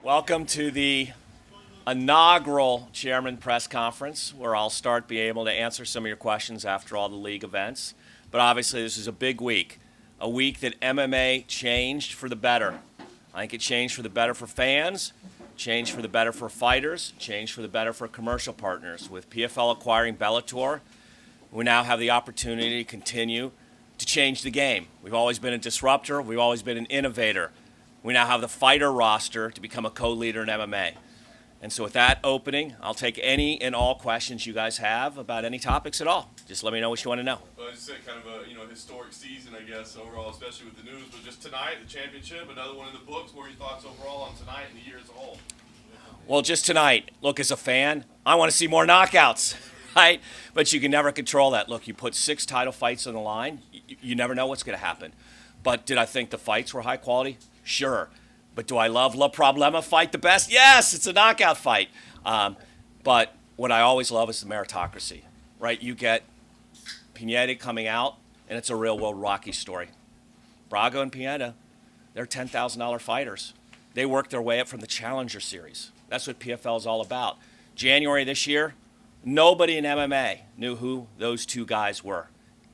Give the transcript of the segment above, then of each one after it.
Welcome to the inaugural Chairman Press Conference, where I'll start being able to answer some of your questions after all the league events. But obviously, this is a big week, a week that MMA changed for the better. I think it changed for the better for fans, changed for the better for fighters, changed for the better for commercial partners. With PFL acquiring Bellator, we now have the opportunity to continue to change the game. We've always been a disruptor. We've always been an innovator. We now have the fighter roster to become a co-leader in MMA. And so with that opening, I'll take any and all questions you guys have about any topics at all. Just let me know what you want to know. Well, I just said kind of a historic season, I guess, overall, especially with the news. But just tonight, the championship, another one in the books. What are your thoughts overall on tonight and the year as a whole? Well, just tonight, look, as a fan, I want to see more knockouts, right? But you can never control that. Look, you put 6 title fights on the line, you never know what's going to happen. But did I think the fights were high quality? Sure. But do I love La Problema fight the best? Yes, it's a knockout fight. But what I always love is the meritocracy, right? You get Pineda coming out, and it's a real-world Rocky story. Braga and Pineda, they're $10,000 fighters. They worked their way up from the Challenger Series. That's what PFL is all about. January this year, nobody in MMA knew who those 2 guys were,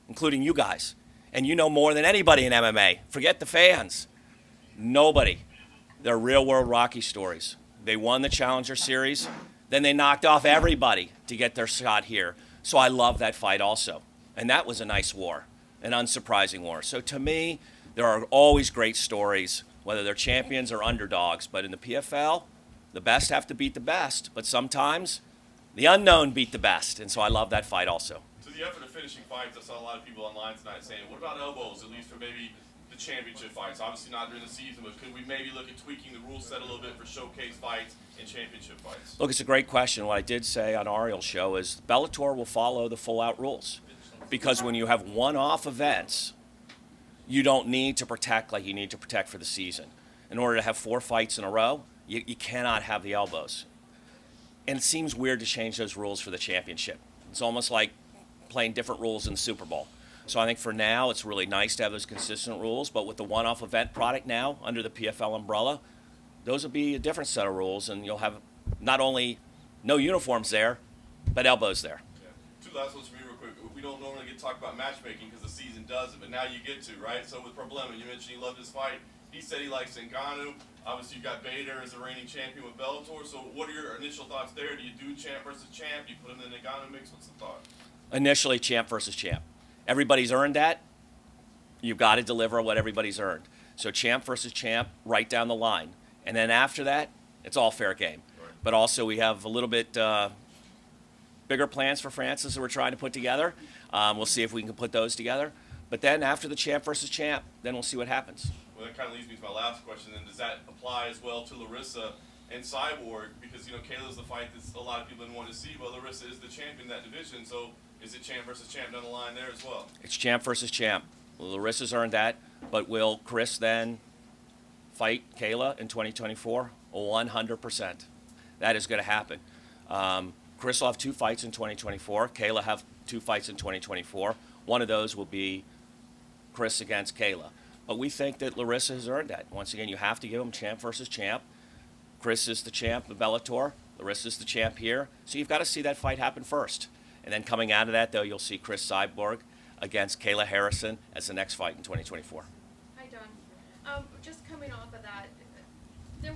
including you guys. And you know more than anybody in MMA. Forget the fans. Nobody. They're real-world Rocky stories. They won the Challenger Series. Then they knocked off everybody to get their shot here. So I love that fight also. And that was a nice war, an unsurprising war. So to me, there are always great stories, whether they're champions or underdogs. But in the PFL, the best have to beat the best. But sometimes the unknown beat the best. And so I love that fight also. So the effort of finishing fights, I saw a lot of people online tonight saying, what about elbows, at least for maybe the championship fights? Obviously not during the season, but could we maybe look at tweaking the rule set a little bit for showcase fights and championship fights? Look, it's a great question. What I did say on Ariel's show is Bellator will follow the full-out rules. Because when you have one-off events, you don't need to protect like you need to protect for the season. In order to have 4 fights in a row, you cannot have the elbows. And it seems weird to change those rules for the championship. It's almost like playing different rules in the Super Bowl. So I think for now, it's really nice to have those consistent rules. But with the one-off event product now under the PFL umbrella, those will be a different set of rules. And you'll have not only no uniforms there, but elbows there. Yeah. 2 last ones for me real quick. We don't normally get to talk about matchmaking because the season does it, but now you get to, right? So with Problema, you mentioned he loved his fight. He said he likes Ngannou. Obviously, you've got Bader as the reigning champion with Bellator. So what are your initial thoughts there? Do you do champ versus champ? Do you put him in the Ngannou mix? What's the thought? Initially, champ versus champ. Everybody's earned that. You've got to deliver what everybody's earned. So champ versus champ, right down the line. And then after that, it's all fair game. Right. But also we have a little bit bigger plans for Francis that we're trying to put together. We'll see if we can put those together. But then after the champ versus champ, then we'll see what happens. Well, that kind of leads me to my last question. Then does that apply as well to Larissa and Cyborg? Because Kayla's the fight that a lot of people didn't want to see. Well, Larissa is the champion in that division, so is it champ versus champ down the line there as well? It's champ versus champ. Well, Larissa's earned that, but will Cris then fight Kayla in 2024? 100%. That is going to happen. Cris will have 2 fights in 2024. Kayla have 2 fights in 2024. One of those will be Cris against Kayla. But we think that Larissa has earned that. Once again, you have to give them champ versus champ. Cris is the champ of Bellator. Larissa's the champ here. So you've got to see that fight happen first. And then coming out of that, though, you'll see Cris Cyborg against Kayla Harrison as the next fight in 2024. Hi, Donn. Just coming off of that,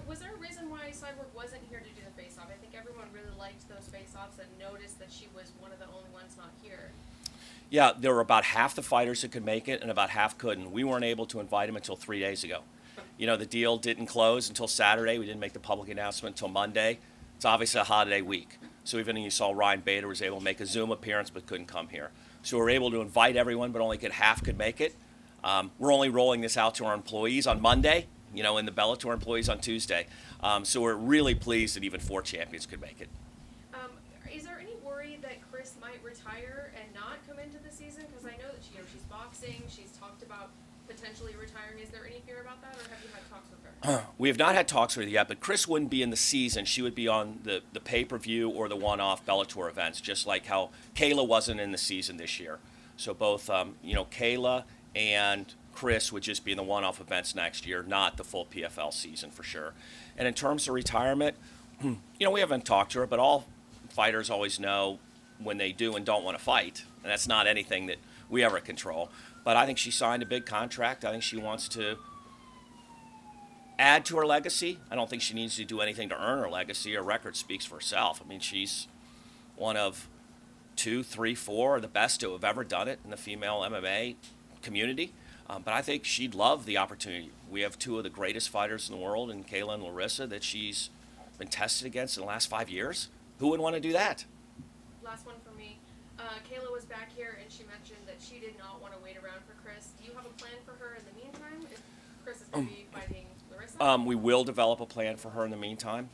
was there a reason why Cyborg wasn't here to do the face-off? I think everyone really liked those face-offs and noticed that she was one of the only ones not here. Yeah, there were about half the fighters that could make it and about half couldn't. We weren't able to invite them until 3 days ago. The deal didn't close until Saturday. We didn't make the public announcement until Monday. It's obviously a holiday week. So even you saw Ryan Bader was able to make a Zoom appearance but couldn't come here. So we were able to invite everyone, but only half could make it. We're only rolling this out to our employees on Monday, and the Bellator employees on Tuesday. So we're really pleased that even 4 champions could make it. Is there any worry that Cris might retire and not come into the season? Because I know that she's boxing, she's talked about potentially retiring. Is there any fear about that, or have you had talks with her? We have not had talks with her yet, but Cris wouldn't be in the season. She would be on the pay-per-view or the one-off Bellator events, just like how Kayla wasn't in the season this year. So both, Kayla and Cris would just be in the one-off events next year, not the full PFL season for sure. And in terms of retirement, we haven't talked to her, but all fighters always know when they do and don't want to fight, and that's not anything that we ever control. But I think she signed a big contract. I think she wants to add to her legacy. I don't think she needs to do anything to earn her legacy. Her record speaks for itself. I mean, she's one of 2, 3, 4 the best to have ever done it in the female MMA community. But I think she'd love the opportunity. We have 2 of the greatest fighters in the world, in Kayla and Larissa, that she's been tested against in the last 5 years. Who would want to do that? Last one for me. Kayla was back here and she mentioned that she did not want to wait around for Cris. Do you have a plan for her in the meantime? If Cris is going to be fighting Larissa? We will develop a plan for her in the meantime.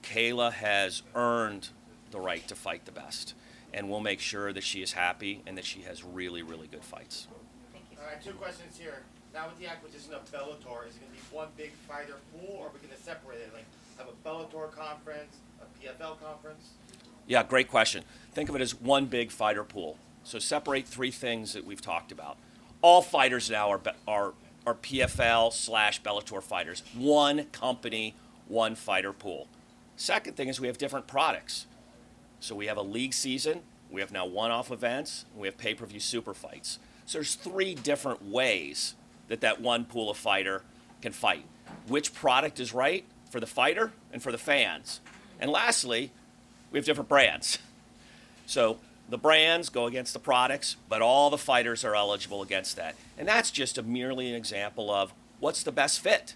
Kayla has earned the right to fight the best, and we'll make sure that she is happy and that she has really, really good fights. Thank you. All right, 2 questions here. Now with the acquisition of Bellator, is it going to be one big fighter pool, or are we going to separate it? Like have a Bellator conference, a PFL conference? Yeah, great question. Think of it as one big fighter pool. So separate 3 things that we've talked about. All fighters now are PFL/Bellator fighters. One company, one fighter pool. Second thing is we have different products. So we have a league season, we have now one-off events, and we have pay-per-view super fights. So there's 3 different ways that one pool of fighter can fight. Which product is right for the fighter and for the fans? And lastly, we have different brands. So the brands go against the products, but all the fighters are eligible against that. And that's just merely an example of what's the best fit.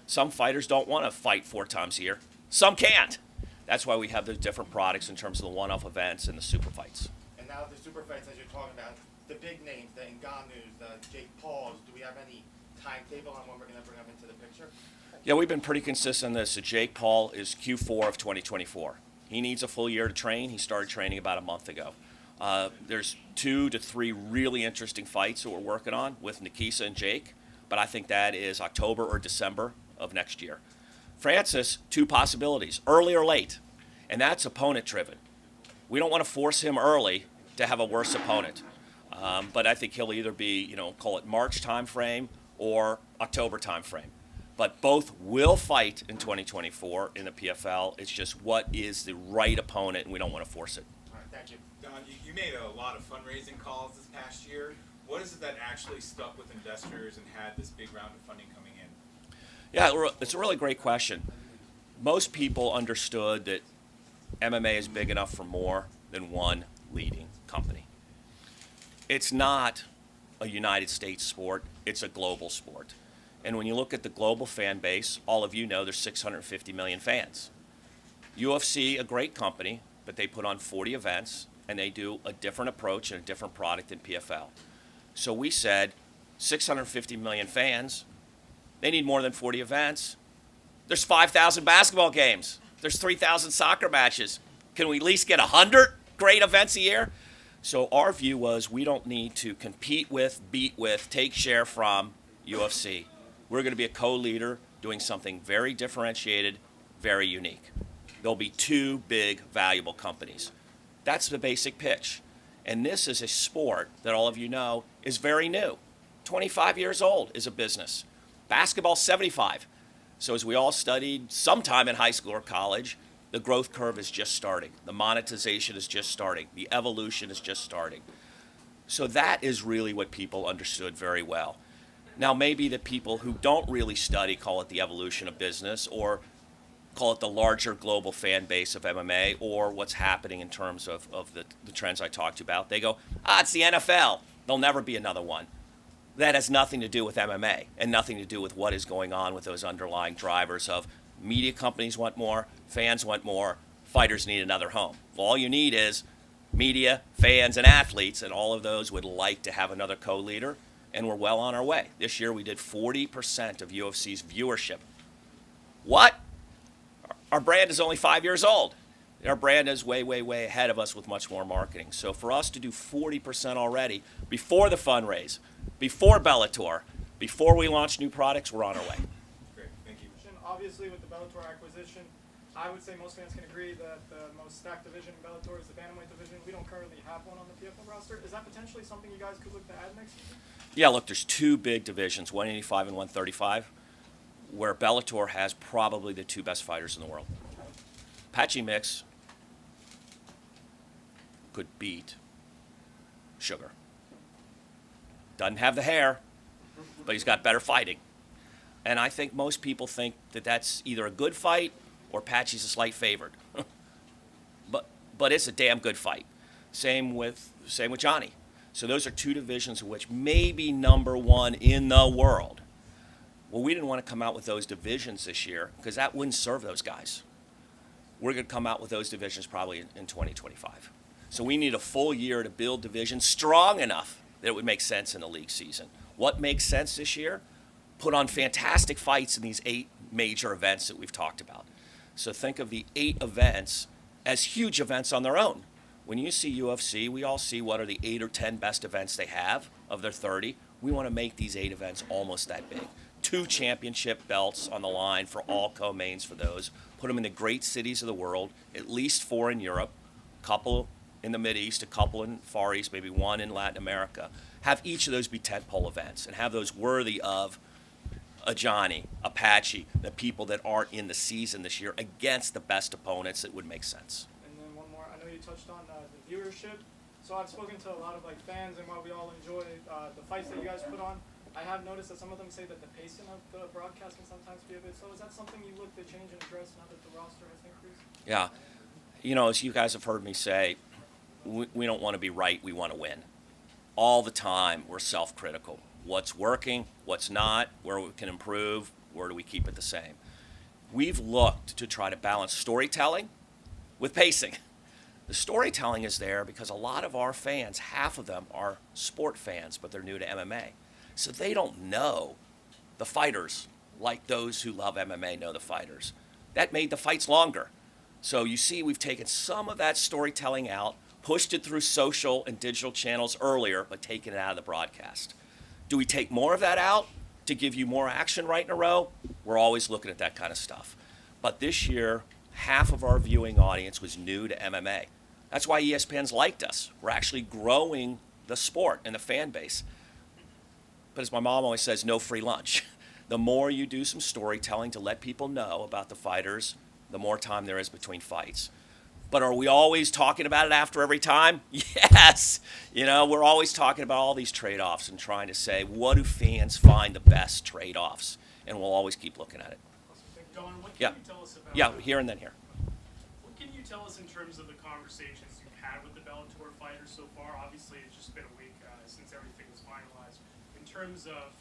Some fighters don't want to fight 4 times a year. Some can't. That's why we have the different products in terms of the one-off events and the super fights. And now the super fights, as you're talking about, the big names, the Ngannous, the Jake Pauls, do we have any timetable on when we're going to bring them into the picture? Yeah, we've been pretty consistent on this. So Jake Paul is Q4 of 2024. He needs a full year to train. He started training about a month ago. There's 2 to 3 really interesting fights that we're working on with Nikisa and Jake, but I think that is October or December of next year. Francis, 2 possibilities, early or late, and that's opponent-driven. We don't want to force him early to have a worse opponent, but I think he'll either be, call it March timeframe or October timeframe. But both will fight in 2024 in the PFL. It's just what is the right opponent, and we don't want to force it. All right, thank you. Donn, you made a lot of fundraising calls this past year. What is it that actually stuck with investors and had this big round of funding coming in? Yeah, it's a really great question. Most people understood that MMA is big enough for more than one leading company. It's not a United States sport, it's a global sport. And when you look at the global fan base, all of you know there's 650 million fans. UFC, a great company, but they put on 40 events, and they do a different approach and a different product than PFL. So we said, 650 million fans, they need more than 40 events. There's 5,000 basketball games. There's 3,000 soccer matches. Can we at least get 100 great events a year? So our view was we don't need to compete with, beat with, take share from UFC. We're going to be a co-leader doing something very differentiated, very unique. There'll be 2 big, valuable companies. That's the basic pitch. And this is a sport that all of you know is very new. 25 years old is a business. Basketball, 75. So as we all studied sometime in high school or college, the growth curve is just starting. The monetization is just starting. The evolution is just starting. So that is really what people understood very well. Now, maybe the people who don't really study call it the evolution of business or call it the larger global fan base of MMA or what's happening in terms of the trends I talked about. They go, it's the NFL. There'll never be another one. That has nothing to do with MMA and nothing to do with what is going on with those underlying drivers of media companies want more, fans want more, fighters need another home. Well, all you need is media, fans, and athletes, and all of those would like to have another co-leader, and we're well on our way. This year we did 40% of UFC's viewership. What? Our brand is only 5 years old. Our brand is way, way, way ahead of us with much more marketing. So for us to do 40% already before the fundraise, before Bellator, before we launch new products, we're on our way. Great, thank you. Obviously, with the Bellator acquisition, I would say most fans can agree that the most stacked division in Bellator is the bantamweight division. We don't currently have one on the PFL roster. Is that potentially something you guys could look to add next season? Yeah, look, there's two big divisions, 185 and 135, where Bellator has probably the two best fighters in the world. Patchy Mix could beat Sugar. Doesn't have the hair, but he's got better fighting. And I think most people think that that's either a good fight or Patchy's a slight favorite. but it's a damn good fight. Same with Johnny. So those are two divisions of which maybe number one in the world. Well, we didn't want to come out with those divisions this year because that wouldn't serve those guys. We're going to come out with those divisions probably in 2025. So we need a full year to build divisions strong enough that it would make sense in the league season. What makes sense this year? Put on fantastic fights in these 8 major events that we've talked about. So think of the 8 events as huge events on their own. When you see UFC, we all see what are the 8 or 10 best events they have of their 30. We want to make these 8 events almost that big. 2 championship belts on the line for all co-mains for those. Put them in the great cities of the world, at least 4 in Europe, a couple in the Mideast, a couple in Far East, maybe 1 in Latin America. Have each of those be tentpole events and have those worthy of a Johnny, Apache, the people that aren't in the season this year against the best opponents. It would make sense. And then one more, I know you touched on the viewership. So I've spoken to a lot of fans, and while we all enjoy the fights that you guys put on, I have noticed that some of them say that the pacing of the broadcast can sometimes be a bit slow. Is that something you look to change and address now that the roster has increased? Yeah. As you guys have heard me say, we don't want to be right, we want to win. All the time, we're self-critical. What's working, what's not, where we can improve, where do we keep it the same? We've looked to try to balance storytelling with pacing. The storytelling is there because a lot of our fans, half of them are sport fans, but they're new to MMA. So they don't know the fighters like those who love MMA know the fighters. That made the fights longer. So you see we've taken some of that storytelling out, pushed it through social and digital channels earlier, but taken it out of the broadcast. Do we take more of that out to give you more action right in a row? We're always looking at that kind of stuff. But this year, half of our viewing audience was new to MMA. That's why ESPN's liked us. We're actually growing the sport and the fan base. But as my mom always says, no free lunch. The more you do some storytelling to let people know about the fighters, the more time there is between fights. But are we always talking about it after every time? Yes. We're always talking about all these trade-offs and trying to say, what do fans find the best trade-offs? And we'll always keep looking at it. Donn, what can you tell us about Here and then here. What can you tell us in terms of the conversations you've had with the Bellator fighters so far? Obviously, it's just been a week since everything was finalized. In terms of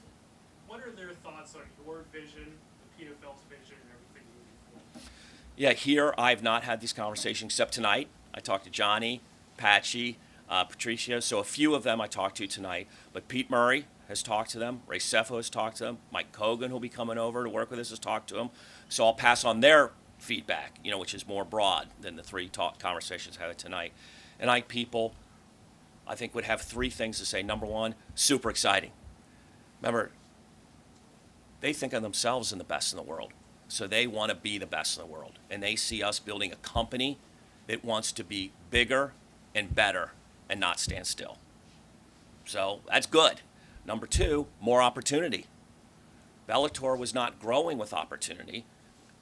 what are their thoughts on your vision, the PFL's vision, and everything moving forward? Yeah, here I've not had these conversations except tonight. I talked to Johnny, Patchy, Patricia, so a few of them I talked to tonight. But Pete Murray has talked to them. Ray Sefo has talked to them. Mike Kogan, who'll be coming over to work with us, has talked to them. So I'll pass on their feedback, which is more broad than the 3 conversations I had tonight. And people, I think, would have 3 things to say. Number 1, super exciting. Remember, they think of themselves as the best in the world. So they want to be the best in the world. And they see us building a company that wants to be bigger and better and not stand still. So that's good. Number 2, more opportunity. Bellator was not growing with opportunity,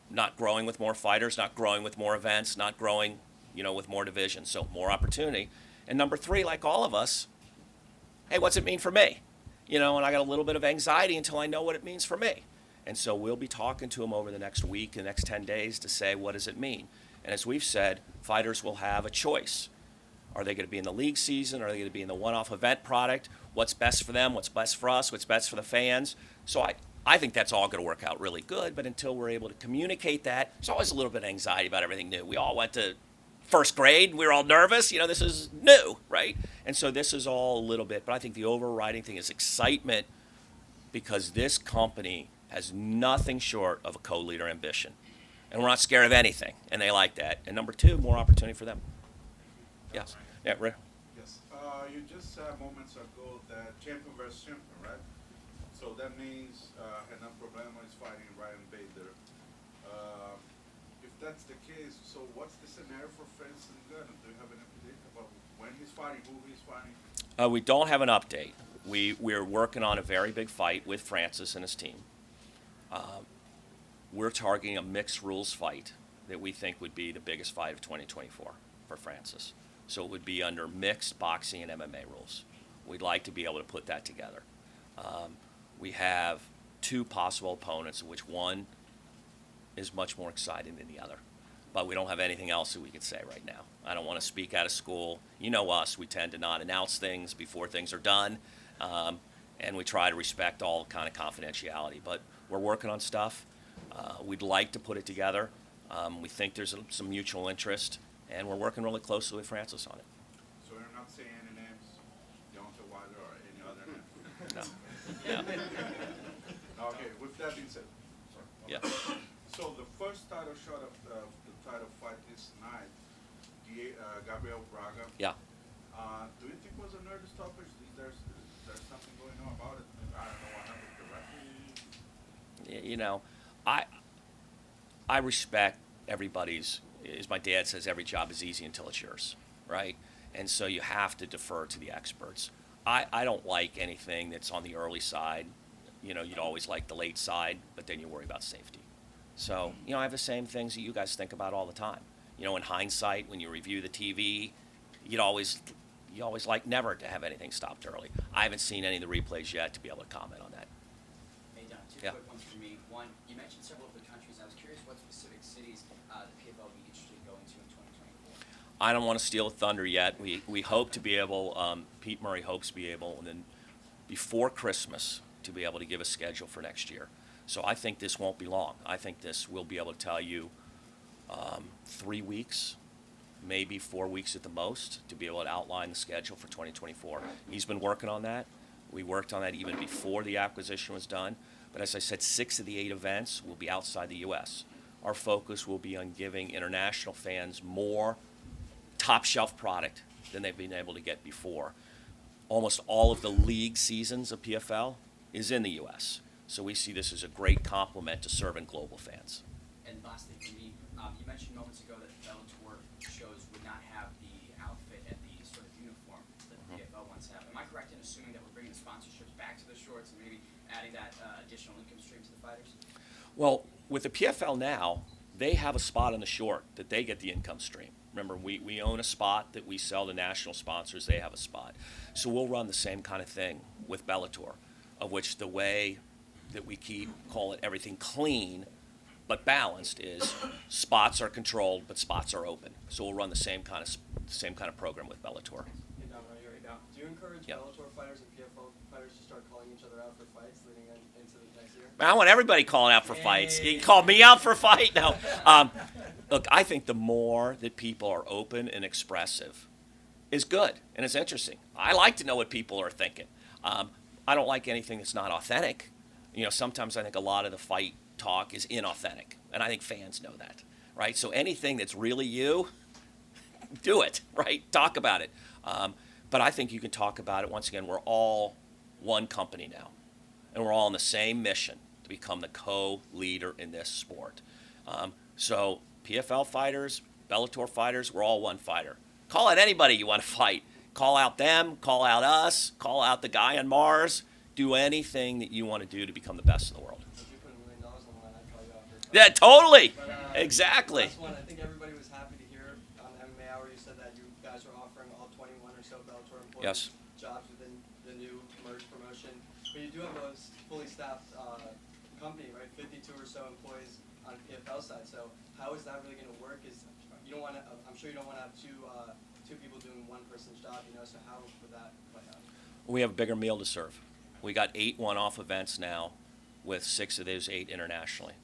not growing with more fighters, not growing with more events, not growing, with more divisions. So more opportunity. And number 3, like all of us, hey, what's it mean for me? And I got a little bit of anxiety until I know what it means for me. And so we'll be talking to them over the next week, the next 10 days to say, what does it mean? And as we've said, fighters will have a choice. Are they going to be in the league season? Are they going to be in the one-off event product? What's best for them? What's best for us? What's best for the fans? So I think that's all going to work out really good. But until we're able to communicate that, there's always a little bit of anxiety about everything new. We all went to first grade. We were all nervous. This is new, right? And so this is all a little bit. But I think the overriding thing is excitement because this company has nothing short of a co-leader ambition. And we're not scared of anything, and they like that. And number 2, more opportunity for them. Yes. Yeah, Ray. Yes. You just said moments ago that champion versus champion, right? So that means Renan Problema is fighting Ryan Bader. If that's the case, so what's the scenario for Francis Ngannou? Do you have an update about when he's fighting, who he's fighting? We don't have an update. We're working on a very big fight with Francis and his team. We're targeting a mixed rules fight that we think would be the biggest fight of 2024 for Francis. So it would be under mixed boxing and MMA rules. We'd like to be able to put that together. We have two possible opponents, of which one is much more exciting than the other. But we don't have anything else that we can say right now. I don't want to speak out of school. You know us, we tend to not announce things before things are done, and we try to respect all kind of confidentiality. But we're working on stuff. We'd like to put it together. We think there's some mutual interest, and we're working really closely with Francis on it. So you're not saying any names, Deontay Wilder or any other name? No. Yeah. Okay, with that being said, sorry. Yeah. So the first title shot of the title fight this night, Gabriel Braga. Yeah. Do you think it was a nervous stoppage? There's something going on about it? I don't know what happened directly. You know, I respect everybody's, as my dad says, every job is easy until it's yours, right? And so you have to defer to the experts. I don't like anything that's on the early side. You know, you'd always like the late side, but then you worry about safety. So, you know, I have the same things that you guys think about all the time. You know, in hindsight, when you review the TV, you always like never to have anything stopped early. I haven't seen any of the replays yet to be able to comment on that. Hey, Donn, two Yeah. quick ones for me. One, you mentioned several of the countries. I was curious what specific cities the PFL would be interested in going to in 2024. I don't want to steal the thunder yet. We hope to be able, Pete Murray hopes to be able, and then before Christmas, to be able to give a schedule for next year. So I think this won't be long. I think this will be able to tell you 3 weeks, maybe 4 weeks at the most, to be able to outline the schedule for 2024. He's been working on that. We worked on that even before the acquisition was done. But as I said, 6 of the 8 events will be outside the U.S. Our focus will be on giving international fans more top-shelf product than they've been able to get before. Almost all of the league seasons of PFL is in the U.S., so we see this as a great complement to serving global fans. And lastly for me, you mentioned moments ago that Bellator shows would not have the outfit and the sort of uniform that the PFL ones have. Am I correct in assuming that we're bringing the sponsorships back to the shorts and maybe adding that additional income stream to the fighters? Well, with the PFL now, they have a spot on the short that they get the income stream. Remember, we own a spot that we sell to national sponsors. They have a spot. So we'll run the same kind of thing with Bellator, of which the way that we call it everything clean but balanced is spots are controlled but spots are open. So we'll run the same kind of program with Bellator. Hey, Donn, right here, right now. Do you encourage Yep. Bellator fighters and PFL fighters to start calling each other out for fights leading into the next year? I want everybody calling out for fights. You can call me out for a fight now. Look, I think the more that people are open and expressive is good, and it's interesting. I like to know what people are thinking. I don't like anything that's not authentic. You know, sometimes I think a lot of the fight talk is inauthentic, and I think fans know that, right? So anything that's really you, do it, right? Talk about it. But I think you can talk about it. Once again, we're all one company now, and we're all on the same mission to become the co-leader in this sport. So PFL fighters, Bellator fighters, we're all one fighter. Call out anybody you want to fight. Call out them, call out us, call out the guy on Mars. Do anything that you want to do to become the best in the world. If you put $1 million on the line, I'd call you out for a fight. Yeah, totally. But, Exactly. Last one, I think everybody was happy to hear on the MMA Hour you said that you guys are offering all 21 or so Bellator employees Yes. jobs within the new merged promotion. But you do have a fully staffed company, right? 52 or so employees on PFL side. So how is that really going to work? Is you don't want to? I'm sure you don't want to have two people doing one person's job. You know. So how would that play out? We have a bigger meal to serve. We got 8 one-off events now with 6 of those 8 internationally.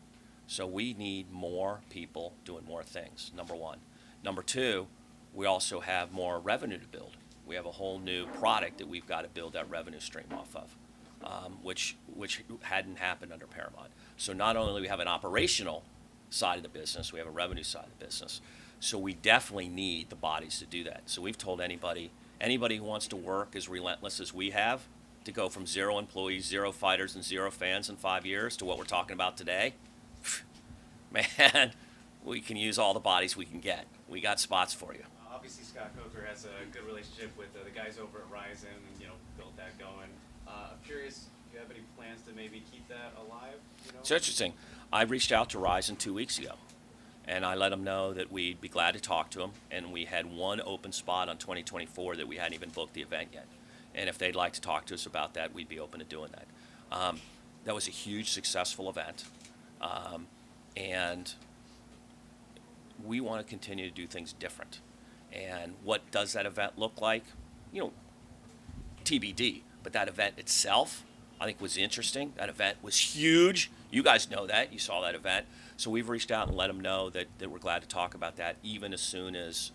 So we need more people doing more things, number one. Number two, we also have more revenue to build. We have a whole new product that we've got to build that revenue stream off of, which hadn't happened under Paramount. So not only do we have an operational side of the business, we have a revenue side of the business. So we definitely need the bodies to do that. So we've told anybody who wants to work as relentless as we have, to go from 0 employees, 0 fighters, and 0 fans in 5 years to what we're talking about today, man, we can use all the bodies we can get. We got spots for you. obviously Scott Coker has a good relationship with the guys over at Ryzen and, built that going. I'm curious, do you have any plans to maybe keep that alive? It's interesting. I reached out to Ryzen 2 weeks ago, and I let them know that we'd be glad to talk to them, and we had one open spot on 2024 that we hadn't even booked the event yet. And if they'd like to talk to us about that, we'd be open to doing that. That was a huge, successful event, and we want to continue to do things different. And what does that event look like? TBD. But that event itself, I think, was interesting. That event was huge. You guys know that. You saw that event. So we've reached out and let them know that we're glad to talk about that, even as soon as,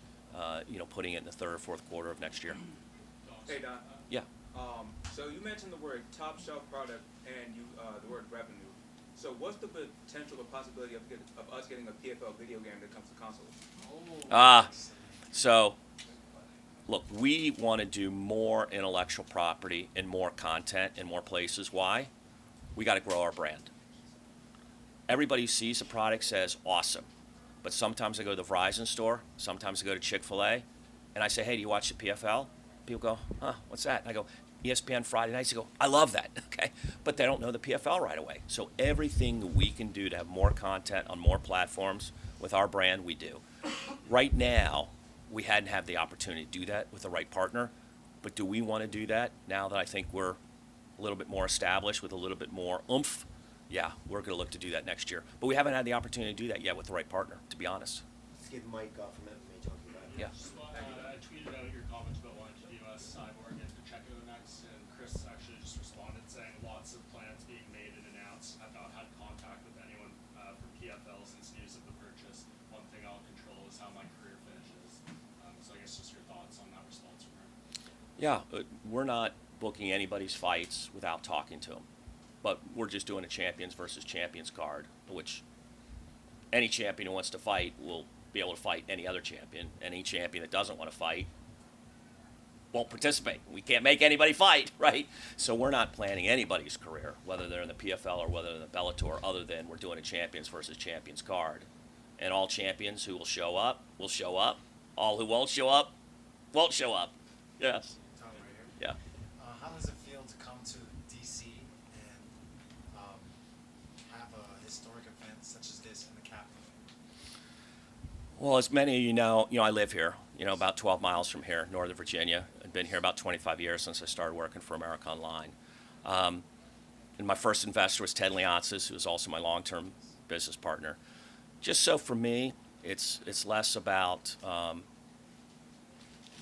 putting it in the third or fourth quarter of next year. Hey, Don. Yeah. So you mentioned the word top shelf product and the word revenue. So what's the potential or possibility of us getting a PFL video game that comes to consoles? So, look, we want to do more intellectual property and more content in more places. Why? We got to grow our brand. Everybody who sees the product says, awesome. But sometimes I go to the Verizon store, sometimes I go to Chick-fil-A, and I say, hey, do you watch the PFL? People go, huh, what's that? And I go, ESPN Friday nights. They go, I love that, okay? But they don't know the PFL right away. So everything that we can do to have more content on more platforms with our brand, we do. Right now, we hadn't had the opportunity to do that with the right partner, but do we want to do that now that I think we're a little bit more established with a little bit more oomph? Yeah, we're going to look to do that next year. But we haven't had the opportunity to do that yet with the right partner, to be honest. Let's give Mike from MMA Junkie back. Yeah. I tweeted out your comments about wanting to do Cyborg and Pacheco next, and Cris actually just responded saying lots of plans being made and announced. I've not had contact with anyone from PFL since news of the purchase. One thing I'll control is how my career finishes. So I guess just your thoughts on that response from her. Yeah, we're not booking anybody's fights without talking to them. But we're just doing a champions versus champions card, which any champion who wants to fight will be able to fight any other champion. Any champion that doesn't want to fight won't participate. We can't make anybody fight, right? So we're not planning anybody's career, whether they're in the PFL or whether they're in the Bellator, other than we're doing a champions versus champions card. And all champions who will show up will show up. All who won't show up won't show up. Yes. Tom, right here. Yeah. How does it feel to come to DC and have a historic event such as this in the capital? Well, as many of you know, I live here, about 12 miles from here, Northern Virginia. I've been here about 25 years since I started working for America Online. And my first investor was Ted Leonsis, who was also my long-term business partner. Just so for me, it's less about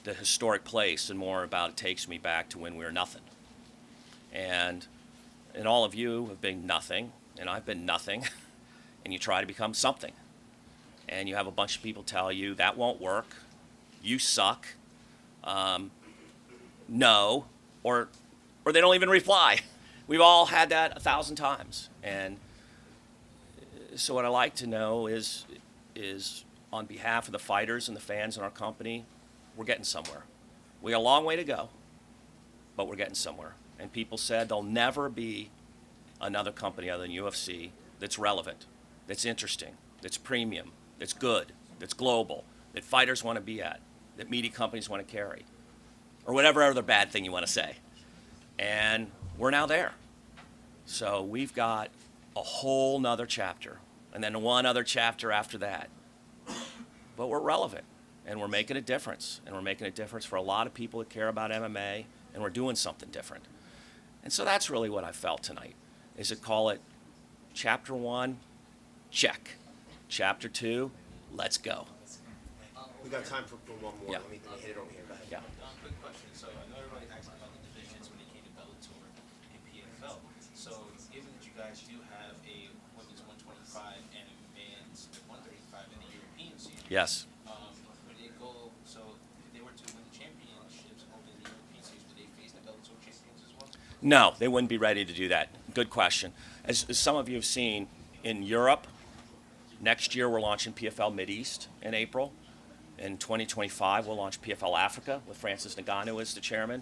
the historic place and more about it takes me back to when we were nothing. And all of you have been nothing, and I've been nothing, and you try to become something. And you have a bunch of people tell you that won't work, you suck, no, or they don't even reply. We've all had that 1,000 times. And so what I like to know is on behalf of the fighters and the fans in our company, we're getting somewhere. We got a long way to go, but we're getting somewhere. And people said there'll never be another company other than UFC that's relevant, that's interesting, that's premium, that's good, that's global, that fighters want to be at, that media companies want to carry, or whatever other bad thing you want to say. And we're now there. So we've got a whole nother chapter, and then one other chapter after that. But we're relevant, and we're making a difference, and we're making a difference for a lot of people that care about MMA, and we're doing something different. And so that's really what I felt tonight, is to call it Chapter 1, check. Chapter 2, let's go. We got time for one more. Yeah. Let me hit it over here. Go ahead. Yeah. Quick question. So I know everybody asked about the divisions when it came to Bellator and PFL. So given that you guys do have a women's 125 and a men's 135 in the European series, Yes. would it go? So if they were to win the championships over the European series, would they face the Bellator champions as well? No, they wouldn't be ready to do that. Good question. As some of you have seen, in Europe, next year we're launching PFL Mideast in April. In 2025, we'll launch PFL Africa with Francis Ngannou as the chairman.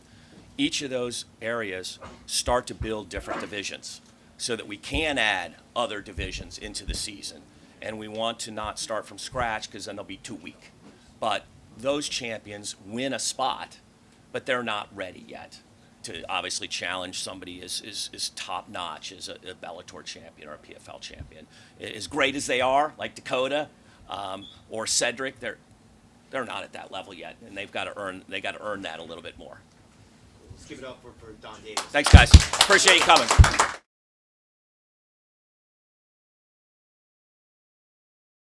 Each of those areas start to build different divisions so that we can add other divisions into the season. And we want to not start from scratch because then they'll be too weak. But those champions win a spot, but they're not ready yet to obviously challenge somebody as top notch as a Bellator champion or a PFL champion. As great as they are, like Dakota or Cedric, they're not at that level yet, and they've got to earn that a little bit more. Let's give it up for Donn Davis. Thanks, guys. Appreciate you coming.